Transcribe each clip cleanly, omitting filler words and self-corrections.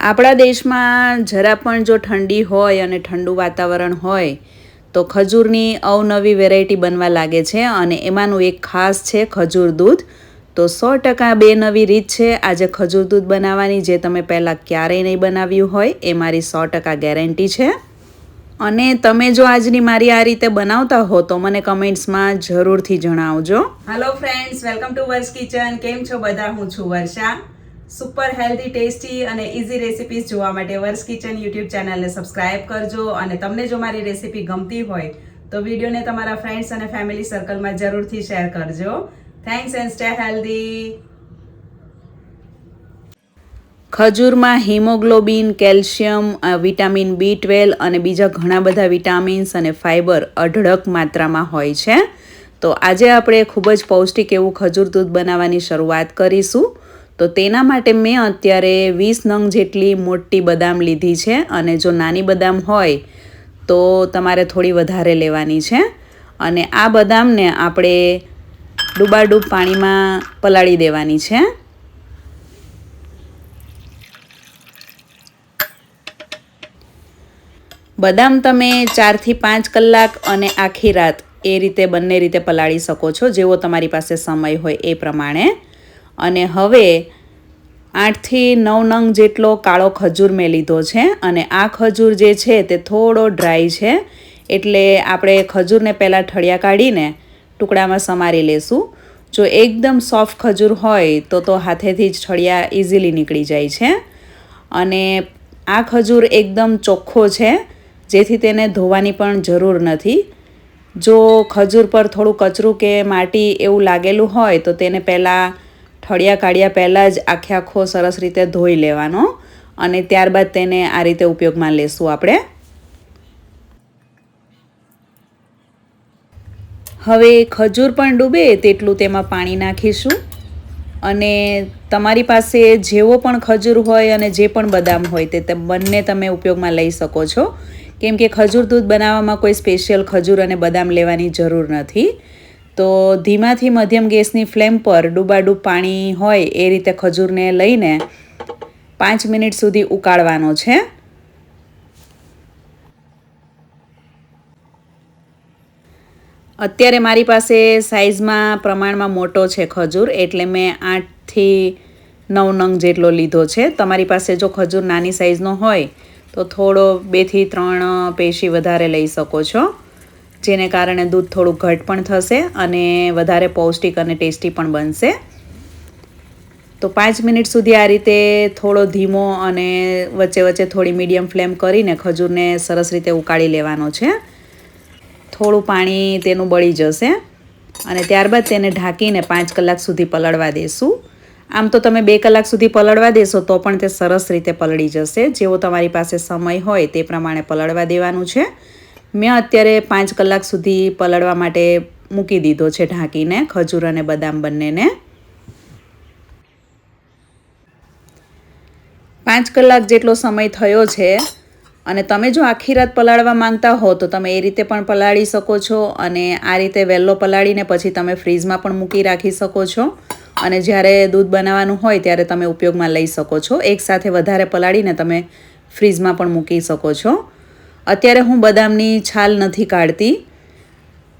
આપણા દેશમાં જરા પણ જો ઠંડી હોય અને ઠંડુ વાતાવરણ હોય તો ખજૂરની અવનવી વેરાયટી બનવા લાગે છે અને એમાંનું એક ખાસ છે ખજૂર દૂધ. તો 100% બે નવી રીત છે આજે ખજૂર દૂધ બનાવવાની, જે તમે પહેલાં ક્યારેય નહીં બનાવ્યું હોય. એ મારી 100% ગેરંટી છે. અને તમે જો આજની મારી આ રીતે બનાવતા હો તો મને કમેન્ટ્સમાં જરૂરથી જણાવજો. હેલો ફ્રેન્ડ્સ, વેલકમ ટુ વર્ષ કિચન. કેમ છો બધા? હું છું વર્ષા. સુપર હેલ્ધી, ટેસ્ટી અને ઇઝી રેસિપીઝ જોવા માટે વર્ષ કિચન યુટ્યુબ ચેનલને સબસ્ક્રાઇબ કરજો. અને તમને જો મારી રેસિપી ગમતી હોય તો વિડીયોને તમારા ફ્રેન્ડ્સ અને ફેમિલી સર્કલમાં જરૂરથી શેર કરજો. Thanks and stay healthy. ખજૂરમાં હિમોગ્લોબિન, કેલ્શિયમ, વિટામિન B12 અને બીજા ઘણા બધા વિટામિન્સ અને ફાઇબર અઢળક માત્રામાં હોય છે. તો આજે આપણે ખૂબ જ પૌષ્ટિક એવું ખજૂર દૂધ બનાવવાની શરૂઆત કરીશું. તો તેના માટે મેં અત્યારે 20 નંગ જેટલી મોટી બદામ લીધી છે. અને જો નાની બદામ હોય તો તમારે થોડી વધારે લેવાની છે. અને આ બદામને આપણે ડૂબાડૂબ પાણીમાં પલાળી દેવાની છે. બદામ તમે 4 થી 5 કલાક અને આખી રાત એ રીતે બંને રીતે પલાળી શકો છો, જેવો તમારી પાસે સમય હોય એ પ્રમાણે. અને હવે 8 થી 9 નંગ જેટલો કાળો ખજૂર મેં લીધો છે. અને આ ખજૂર જે છે તે થોડો ડ્રાય છે, એટલે આપણે ખજૂરને પહેલાં ઠળિયા કાઢીને ટુકડામાં સમારી લેશું. જો એકદમ સોફ્ટ ખજૂર હોય તો હાથેથી જ ઠળિયા ઇઝીલી નીકળી જાય છે. અને આ ખજૂર એકદમ ચોખ્ખો છે, જેથી તેને ધોવાની પણ જરૂર નથી. જો ખજૂર પર થોડું કચરું કે માટી એવું લાગેલું હોય તો તેને પહેલાં ઠળિયા કાઢ્યા પહેલાં જ આખો સરસ રીતે ધોઈ લેવાનો. અને ત્યારબાદ તેને આ રીતે ઉપયોગમાં લેશું આપણે. હવે ખજૂર પણ ડૂબે તેટલું તેમાં પાણી નાખીશું. અને તમારી પાસે જેવો પણ ખજૂર હોય અને જે પણ બદામ હોય તે બંને તમે ઉપયોગમાં લઈ શકો છો. કેમ કે ખજૂર દૂધ બનાવવામાં કોઈ સ્પેશિયલ ખજૂર અને બદામ લેવાની જરૂર નથી. તો ધીમાથી મધ્યમ ગેસની ફ્લેમ પર ડૂબાડૂબ પાણી હોય એ રીતે ખજૂરને લઈને 5 મિનિટ સુધી ઉકાળવાનો છે. અત્યારે મારી પાસે સાઇઝમાં પ્રમાણમાં મોટો છે ખજૂર, એટલે મેં 8 થી 9 નંગ જેટલો લીધો છે. તમારી પાસે જો ખજૂર નાની સાઇઝનો હોય તો થોડો 2 થી 3 પેશી વધારે લઈ શકો છો, જેને કારણે દૂધ થોડું ઘટ પણ થશે અને વધારે પૌષ્ટિક અને ટેસ્ટી પણ બનશે. તો 5 મિનિટ સુધી આ રીતે થોડો ધીમો અને વચ્ચે વચ્ચે થોડી મીડિયમ ફ્લેમ કરીને ખજૂરને સરસ રીતે ઉકાળી લેવાનો છે. થોડું પાણી તેનું બળી જશે અને ત્યારબાદ તેને ઢાંકીને 5 કલાક સુધી પલળવા દેશું. આમ તો તમે 2 કલાક સુધી પલળવા દેશો તો પણ તે સરસ રીતે પલળી જશે. જેવો તમારી પાસે સમય હોય તે પ્રમાણે પલળવા દેવાનું છે. મેં અત્યારે 5 કલાક સુધી પલળવા માટે મૂકી દીધો છે ઢાંકીને, ખજૂર અને બદામ બંનેને. 5 કલાક જેટલો સમય થયો છે. અને તમે જો આખી રાત પલાળવા માંગતા હો તો તમે એ રીતે પણ પલાળી શકો છો. અને આ રીતે વહેલો પલાળીને પછી તમે ફ્રીઝમાં પણ મૂકી રાખી શકો છો. અને જ્યારે દૂધ બનાવવાનું હોય ત્યારે તમે ઉપયોગમાં લઈ શકો છો. એકસાથે વધારે પલાળીને તમે ફ્રીઝમાં પણ મૂકી શકો છો. અત્યારે હું બદામની છાલ નથી કાઢતી.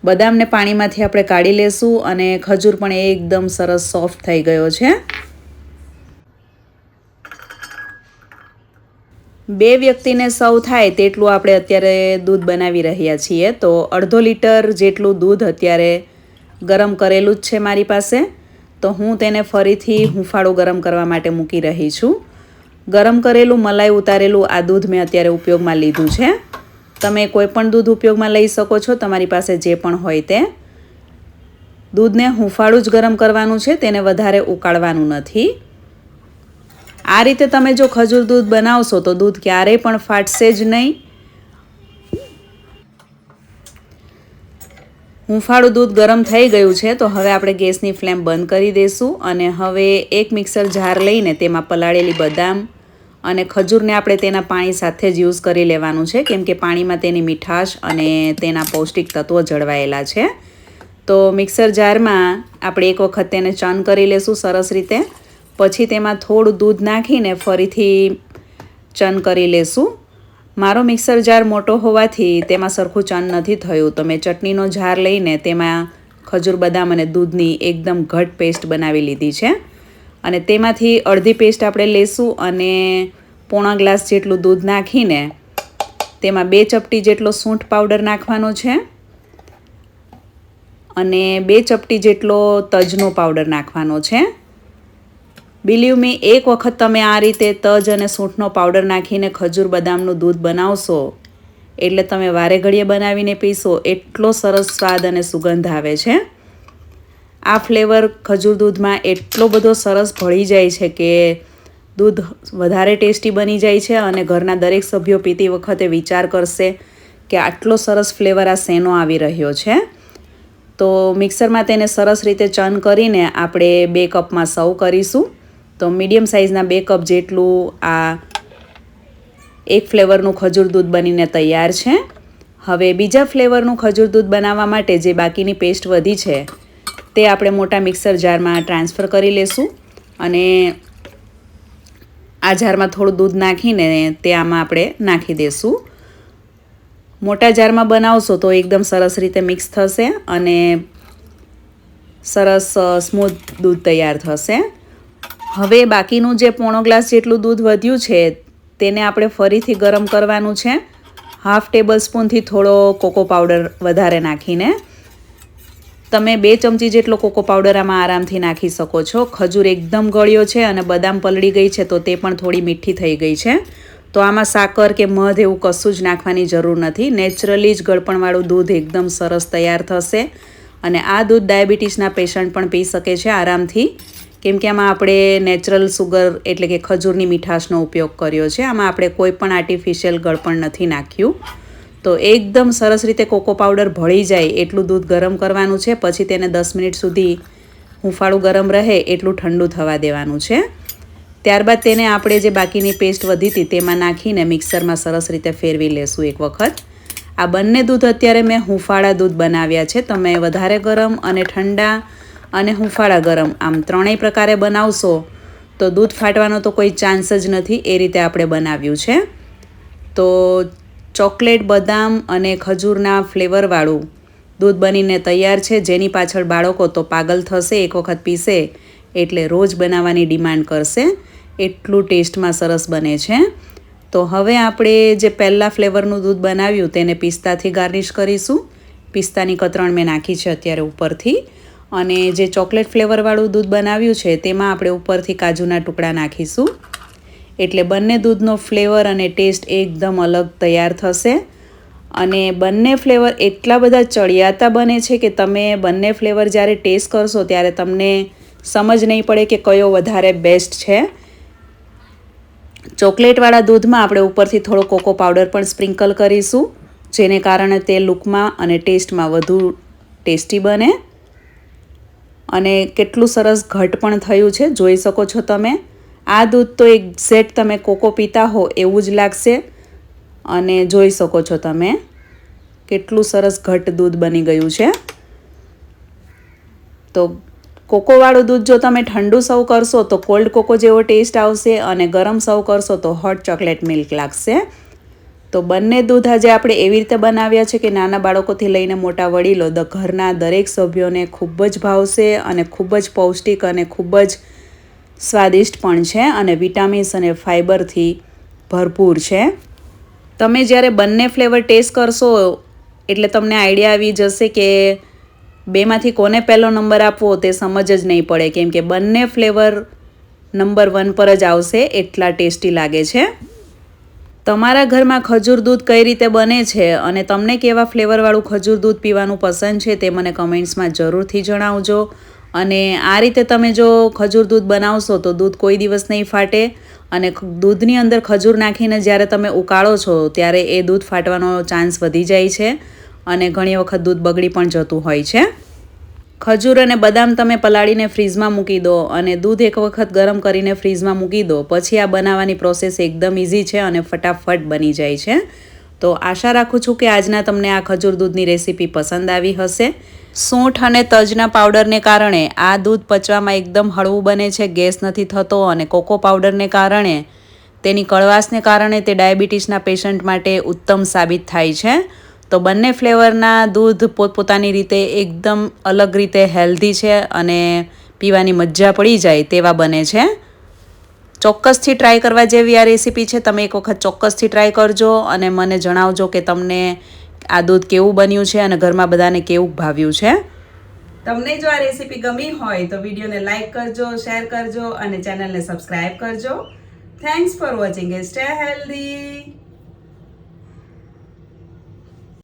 બદામને પાણીમાંથી આપણે કાઢી લેશું. અને ખજૂર પણ એકદમ સરસ સોફ્ટ થઈ ગયો છે. 2 વ્યક્તિને સર્વ થાય તેટલું આપણે અત્યારે દૂધ બનાવી રહ્યા છીએ. તો 1/2 લીટર જેટલું દૂધ અત્યારે ગરમ કરેલું જ છે મારી પાસે. તો હું તેને ફરીથી હૂંફાળું ગરમ કરવા માટે મૂકી રહી છું. ગરમ કરેલું મલાઈ ઉતારેલું આ દૂધ મેં અત્યારે ઉપયોગમાં લીધું છે. તમે કોઈ પણ દૂધ ઉપયોગમાં લઈ શકો છો, તમારી પાસે જે પણ હોય તે. દૂધને હૂંફાળું જ ગરમ કરવાનું છે, તેને વધારે ઉકાળવાનું નથી. આ રીતે તમે જો ખજૂર દૂધ બનાવશો તો દૂધ ક્યારેય પણ ફાટશે જ નહીં. હૂંફાળું દૂધ ગરમ થઈ ગયું છે. તો હવે આપણે ગેસની ફ્લેમ બંધ કરી દઈશું. અને હવે એક મિક્સર જાર લઈને તેમાં પલાળેલી બદામ અને ખજૂરને આપણે તેના પાણી સાથે જ યુઝ કરી લેવાનું છે, કેમ કે પાણીમાં તેની મીઠાશ અને તેના પૌષ્ટિક તત્વો જળવાયેલા છે. તો મિક્સર જારમાં આપણે એક વખત તેને ચર્ન કરી લેશું સરસ રીતે. પછી તેમાં થોડું દૂધ નાખીને ફરીથી ચન કરી લેશું. મારો મિક્સર જાર મોટો હોવાથી તેમાં સરખું ચન નથી થયું, તો મેં ચટણીનો જાર લઈને તેમાં ખજૂર બદામ અને દૂધની એકદમ ઘટ પેસ્ટ બનાવી લીધી છે. અને તેમાંથી અડધી પેસ્ટ આપણે લેશું અને પોણા ગ્લાસ જેટલું દૂધ નાખીને તેમાં 2 ચપટી જેટલો સૂંઠ પાવડર નાખવાનો છે અને 2 ચપટી જેટલો તજનો પાવડર નાખવાનો છે. બિલીવ મી, એક વખત તમે આ રીતે તજ અને સૂંઠનો પાવડર નાખીને ખજૂર બદામનું દૂધ બનાવશો એટલે તમે વારે ઘડીએ બનાવીને પીશો, એટલો સરસ સ્વાદ અને સુગંધ આવે છે. આ ફ્લેવર ખજૂર દૂધમાં એટલો બધો સરસ ભળી જાય છે કે દૂધ વધારે ટેસ્ટી બની જાય છે અને ઘરના દરેક સભ્યો પીતી વખતે વિચાર કરશે કે આટલો સરસ ફ્લેવર આ શેનો આવી રહ્યો છે. તો મિક્સરમાં તેને સરસ રીતે ચન કરીને આપણે 2 કપમાં સર્વ કરીશું. તો મીડિયમ સાઇઝના 2 કપ જેટલું આ એક ફ્લેવરનું ખજૂર દૂધ બનીને તૈયાર છે. હવે બીજા ફ્લેવરનું ખજૂર દૂધ બનાવવા માટે જે બાકીની પેસ્ટ વધી છે તે આપણે મોટા મિક્સર જારમાં ટ્રાન્સફર કરી લેશું અને આ જારમાં થોડું દૂધ નાખીને તે આમાં આપણે નાખી દઈશું. મોટા જારમાં બનાવશો તો એકદમ સરસ રીતે મિક્સ થશે અને સરસ સ્મૂથ દૂધ તૈયાર થશે. હવે બાકીનું જે પોણો ગ્લાસ જેટલું દૂધ વધ્યું છે તેને આપણે ફરીથી ગરમ કરવાનું છે. 1/2 ટેબલ સ્પૂનથી થોડો કોકો પાવડર વધારે નાખીને. તમે 2 ચમચી જેટલો કોકો પાવડર આમાં આરામથી નાખી શકો છો. ખજૂર એકદમ ગળ્યો છે અને બદામ પલળી ગઈ છે તો તે પણ થોડી મીઠી થઈ ગઈ છે. તો આમાં સાકર કે મધ એવું કશું જ નાખવાની જરૂર નથી. નેચરલી જ ગળપણવાળું દૂધ એકદમ સરસ તૈયાર થશે અને આ દૂધ ડાયાબિટીસના પેશન્ટ પણ પી શકે છે આરામથી, કેમ કે આમાં આપણે નેચરલ સુગર એટલે કે ખજૂરની મીઠાશનો ઉપયોગ કર્યો છે. આમાં આપણે કોઈ પણ આર્ટિફિશિયલ ગળપણ નથી નાખ્યું. તો એકદમ સરસ રીતે કોકો પાવડર ભળી જાય એટલું દૂધ ગરમ કરવાનું છે. પછી તેને 10 મિનિટ સુધી હુંફાળું ગરમ રહે એટલું ઠંડુ થવા દેવાનું છે. ત્યારબાદ તેને આપણે જે બાકીની પેસ્ટ વધી હતી તેમાં નાખીને મિક્સરમાં સરસ રીતે ફેરવી લેશું એક વખત. આ બંને દૂધ અત્યારે મેં હુંફાળા દૂધ બનાવ્યા છે. તમે વધારે ગરમ અને ઠંડા અને હુંફાળા ગરમ આમ ત્રણેય પ્રકારે બનાવશો તો દૂધ ફાટવાનો તો કોઈ ચાન્સ જ નથી. એ રીતે આપણે બનાવ્યું છે. તો ચોકલેટ, બદામ અને ખજૂરના ફ્લેવરવાળું દૂધ બનીને તૈયાર છે, જેની પાછળ બાળકો તો પાગલ થશે. એક વખત પીશે એટલે રોજ બનાવવાની ડિમાન્ડ કરશે, એટલું ટેસ્ટમાં સરસ બને છે. તો હવે આપણે જે પહેલાં ફ્લેવરનું દૂધ બનાવ્યું તેને પિસ્તાથી ગાર્નિશ કરીશું. પિસ્તાની કતરણ મેં નાખી છે અત્યારે ઉપરથી. અને જે ચોકલેટ ફ્લેવરવાળું દૂધ બનાવ્યું છે તેમાં આપણે ઉપરથી કાજુના ટુકડા નાખીશું. એટલે બંને દૂધનો ફ્લેવર અને ટેસ્ટ એકદમ અલગ તૈયાર થશે. અને બંને ફ્લેવર એટલા બધા ચડિયાતા બને છે કે તમે બંને ફ્લેવર જ્યારે ટેસ્ટ કરશો ત્યારે તમને સમજ નહીં પડે કે કયો વધારે બેસ્ટ છે. ચોકલેટવાળા દૂધમાં આપણે ઉપરથી થોડો કોકો પાવડર પણ સ્પ્રિંકલ કરીશું, જેને કારણે તે લુકમાં અને ટેસ્ટમાં વધુ ટેસ્ટી બને. અને કેટલું સરસ ઘટ પણ થયું છે, જોઈ શકો છો તમે. આ દૂધ તો એક્ઝેક્ટ તમે કોકો પીતા હો એવું જ લાગશે. અને જોઈ શકો છો તમે કેટલું સરસ ઘટ દૂધ બની ગયું છે. તો કોકોવાળું દૂધ જો તમે ઠંડુ સર્વ કરશો તો કોલ્ડ કોકો જેવો ટેસ્ટ આવશે અને ગરમ સર્વ કરશો તો હોટ ચોકલેટ મિલ્ક લાગશે. તો બંને દૂધ આજે આપણે એવી રીતે બનાવ્યા છે કે નાના બાળકોથી લઈને મોટા વડીલો ઘરના દરેક સભ્યોને ખૂબ જ ભાવશે અને ખૂબ જ પૌષ્ટિક અને ખૂબ જ સ્વાદિષ્ટ પણ છે અને વિટામિન્સ અને ફાઇબરથી ભરપૂર છે. તમે જ્યારે બંને ફ્લેવર ટેસ્ટ કરશો એટલે તમને આઈડિયા આવી જશે કે બેમાંથી કોને પહેલો નંબર આપવો તે સમજ જ નહીં પડે, કેમ કે બંને ફ્લેવર નંબર 1 પર જ આવશે, એટલા ટેસ્ટી લાગે છે. તમારા ઘરમાં ખજૂર દૂધ કઈ રીતે બને છે અને તમને કેવા ફ્લેવરવાળું ખજૂર દૂધ પીવાનું પસંદ છે તે મને કમેન્ટ્સમાં જરૂરથી જણાવજો. અને આ રીતે તમે જો ખજૂર દૂધ બનાવશો તો દૂધ કોઈ દિવસ નહીં ફાટે. અને દૂધની અંદર ખજૂર નાખીને જ્યારે તમે ઉકાળો છો ત્યારે એ દૂધ ફાટવાનો ચાન્સ વધી જાય છે અને ઘણી વખત દૂધ બગડી પણ જતું હોય છે. ખજૂર અને બદામ તમે પલાળીને ફ્રીઝમાં મૂકી દો અને દૂધ એક વખત ગરમ કરીને ફ્રીઝમાં મૂકી દો, પછી આ બનાવવાની પ્રોસેસ એકદમ ઇઝી છે અને ફટાફટ બની જાય છે. તો આશા રાખું છું કે આજના તમને આ ખજૂર દૂધની રેસીપી પસંદ આવી હશે. સૂંઠ અને તજના પાવડરને કારણે આ દૂધ પચવામાં એકદમ હળવું બને છે, ગેસ નથી થતો અને કોકો પાવડરને કારણે તેની કડવાશને કારણે તે ડાયાબિટીસના પેશન્ટ માટે ઉત્તમ સાબિત થાય છે. તો બંને ફ્લેવરના દૂધ પોતપોતાની રીતે એકદમ અલગ રીતે હેલ્ધી છે અને પીવાની મજા પડી જાય તેવા બને છે. ચોક્કસથી ટ્રાય કરવા જેવી આ રેસીપી છે. તમે એક વખત ચોક્કસથી ટ્રાય કરજો અને મને જણાવજો કે તમને આ દૂધ કેવું બન્યું છે અને ઘરમાં બધાને કેવું ભાવ્યું છે. તમને જો આ રેસીપી ગમી હોય તો વિડીયોને લાઈક કરજો, શેર કરજો અને ચેનલને સબસ્ક્રાઈબ કરજો. Thanks for watching. Stay healthy.